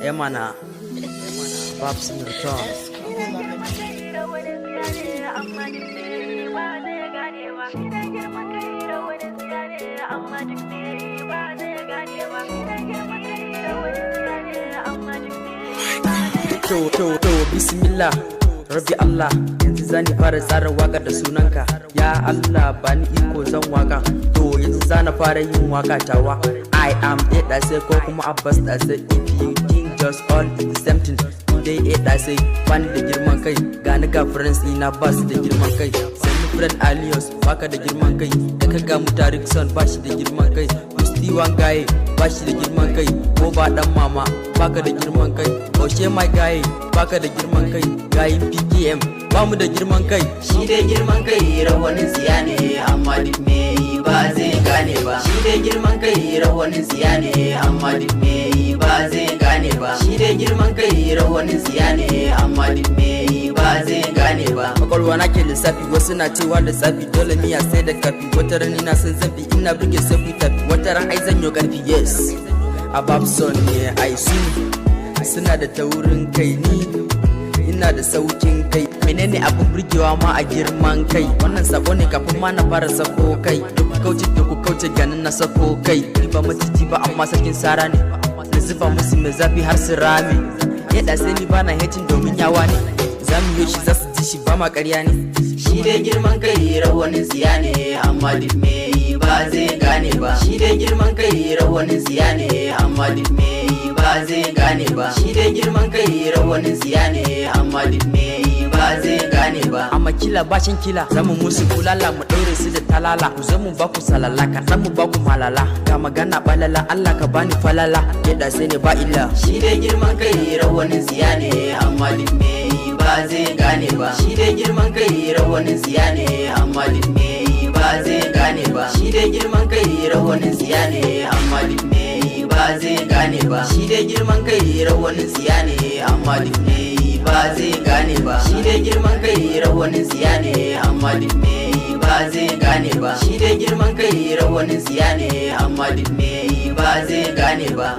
Emana, Babs in return. To bismillah Rabbi Allah, yanzu zani fara tsara waka da sunanka. Ya Allah bani iko zan waka. To yanzu zana fara yin waka tawa. I am it I say ko kuma Abbas I say. If you think just all is the same thing, today it I say bani da girman kai. Gani ga friends ina ba su da girman kai. Sani friend Alios baka da girman kai. Da ka ga Mutarik son ba shi da girman kai. Musti Wangaye ba shi da girman kai. Ko ba dan mama baka da girman kai. Oshe my guy baka da girman kai. Gayin PKM ba mu da girman kai. Shi dai girman kai rawanin siya ne, amma duk me yi ba zai gane ba. Shi dai girman kai rawanin siya ne, amma duk me yi ba zai gane ba. Shi dai girman kai rawanin siya ne, amma duk me yi ba zai gane ba. Kwakwalwa na ke lissafi, wasu na cewa lissafi dole miya sai da kafi. Wata ran ina son zafi, ina burge safi tafi. Wata ran ai zan yi karfi, yes. A Babson ne ai su suna da taurin kai, ni ina da saukin kai. Menene abin burgewa ma a girman kai? Wannan sako ne kafin ma na fara sako kai. Da ku kauce ganin na sako kai. Ni ba maciji ba amma sarkin sara ne. Na zuba musu mai zafi har su rame. Yadda sai ni bana hecin domin yawa ne. Za mu yi shi za su ji shi ba ma ƙarya ne. Shi dai girman kai rawanin siya ne, amma duk me yi ba zai gane ba. Shi dai girman kai rawanin siya ne, amma duk me yi ba zai gane ba. Shi dai girman kai rawanin siya ne, amma duk me yi ba zai gane ba. Amma kila bashin kila zamu musu kulala mu daure su da talala. Ku zo mu ba ku salala kaɗan mu ba ku malala. Ga magana balala Allah ka bani falala. Yadda sai ne ba illa. Shi dai girman kai rawanin siya ne, amma duk me yi ba zai gane ba. Shi dai girman kai rawanin siya ne, amma duk me yi ba zai gane ba. Shi dai girman kai rawanin siya ne, amma duk me yi ba zai gane ba. Shi dai girman kai rawanin siya ne, amma duk me yi ba zai gane ba. Shi dai girman kai rawanin siya ne, amma duk me yi ba zai gane ba. Shi dai girman kai rawanin siya ne, amma duk me yi ba zai gane ba.